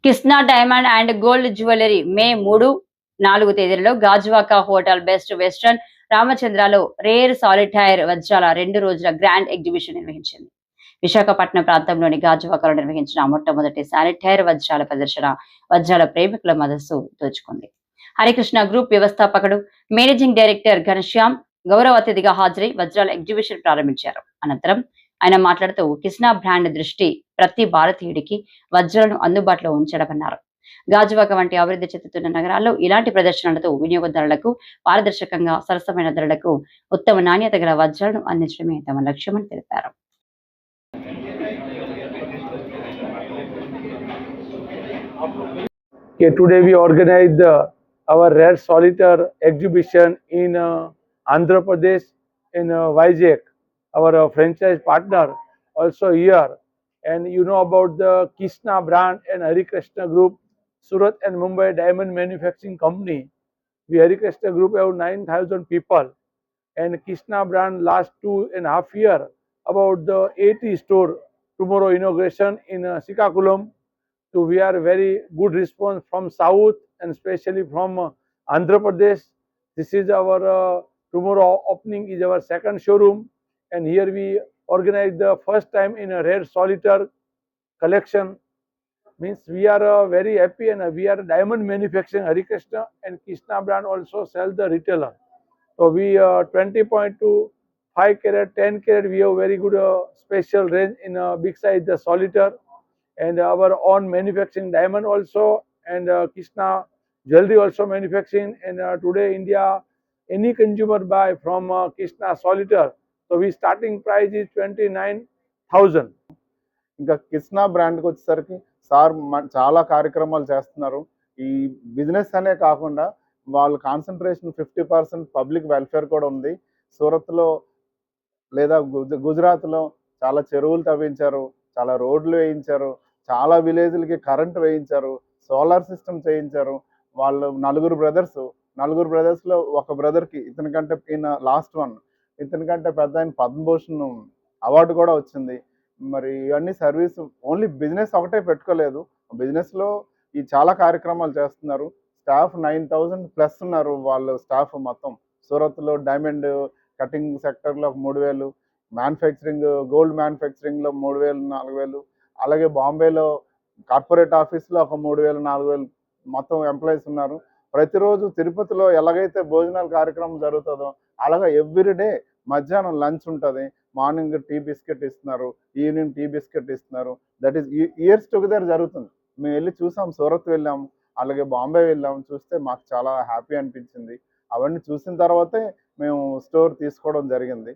Krishna diamond and gold jewellery May 3, 4 తేదీలలో Gajuwaka hotel best western రామచంద్రలో rare solitaire వజ్రాల 2 రోజుల గ్రాండ్ ఎగ్జిబిషన్ నిర్వహించింది. విశాఖపట్నం ప్రాంతంలోని గాజువాకలో నిర్వహించిన మొట్టమొదటి సాలిటైర్ వజ్రాల ప్రదర్శన వజ్రాల ప్రేమికుల మనస్సు దోచుకుంది. హరికృష్ణ గ్రూప్ వ్యవస్థాపకుడు మేనేజింగ్ డైరెక్టర్ ఘనశ్యామ్ గౌరవ అతిథిగా హాజరై వజ్రాల ఎగ్జిబిషన్ ప్రారంభించారు. అనంతరం ఆయన మాట్లాడుతూ కృష్ణా బ్రాండ్ దృష్టి ప్రతి భారతీయుడికి వజ్రాలను అందుబాటులో ఉంచడమన్నారు. గాజువాక వంటి అభివృద్ధి చెందుతున్న నగరాల్లో ఇలాంటి ప్రదర్శనలతో వినియోగదారులకు పారదర్శకంగా సరసమైన ధరలకు ఉత్తమ నాణ్యత గల వజ్రాలను అందించడమే తమ లక్ష్యమని తెలిపారు. Today we organized our rare solitaire exhibition in Andhra Pradesh in Vizag. Our franchise partner also here, and you know about the Krishna brand and Hari Krishna Group, Surat and Mumbai Diamond Manufacturing Company. We Hari Krishna Group have 9,000 people, and Krishna brand last 2.5 years about the 80 store. Tomorrow inauguration in Srikakulam. So we are very good response from South and especially from Andhra Pradesh. This is our tomorrow opening is our second showroom, and here we organize the first time in a rare solitaire collection. Means we are very happy, and we are diamond manufacturing Hari Krishna and Krishna brand also sell the retailer. So we 20.2 5 carat 10 carat we have very good special range in big size the solitaire, and our own manufacturing diamond also, and Krishna jewelry also manufacturing, and today India any consumer buy from Krishna solitaire, so we starting price is 29,000. ఇంకా కృష్ణా బ్రాండ్కి వచ్చేసరికి sir చాలా కార్యక్రమాలు చేస్తున్నారు. ఈ business అనే కాకుండా వాళ్ళ concentration 50% public welfare కూడా ఉంది. సూరత్లో లేదా గుజరాత్లో చాలా చెరువులు తవ్వించారు, చాలా రోడ్లు వేయించారు, చాలా విలేజ్లకి కరెంట్ వేయించారు, సోలార్ సిస్టమ్ చేయించారు. వాళ్ళు నలుగురు బ్రదర్స్లో ఒక బ్రదర్కి ఇతనికంటే ఈయన లాస్ట్ వన్, ఇతనికంటే పెద్ద ఆయన పద్మభూషణ్ అవార్డు కూడా వచ్చింది. మరి ఇవన్నీ సర్వీస్ ఓన్లీ బిజినెస్ ఒకటే పెట్టుకోలేదు, బిజినెస్లో ఈ చాలా కార్యక్రమాలు చేస్తున్నారు. స్టాఫ్ 9,000+ ఉన్నారు వాళ్ళు స్టాఫ్ మొత్తం. సూరత్లో డైమండ్ కటింగ్ సెక్టర్లో 3,000, మ్యానుఫ్యాక్చరింగ్ గోల్డ్ మ్యానుఫ్యాక్చరింగ్లో 3,000, 4,000, అలాగే బాంబేలో కార్పొరేట్ ఆఫీస్లో ఒక 3,000, 4,000 మొత్తం ఎంప్లాయీస్ ఉన్నారు. ప్రతిరోజు తిరుపతిలో ఎలాగైతే భోజనాల కార్యక్రమం జరుగుతుందో అలాగే ఎవ్రీడే మధ్యాహ్నం లంచ్ ఉంటుంది, మార్నింగ్ టీ బిస్కెట్ ఇస్తున్నారు, ఈవినింగ్ టీ బిస్కెట్ ఇస్తున్నారు. దట్ ఈస్ ఇయర్స్ టుగెదర్ జరుగుతుంది. మేము వెళ్ళి చూసాం, సూరత్ వెళ్ళాము, అలాగే బాంబే వెళ్ళాము. చూస్తే మాకు చాలా హ్యాపీ అనిపించింది. అవన్నీ చూసిన తర్వాతే మేము స్టోర్ తీసుకోవడం జరిగింది.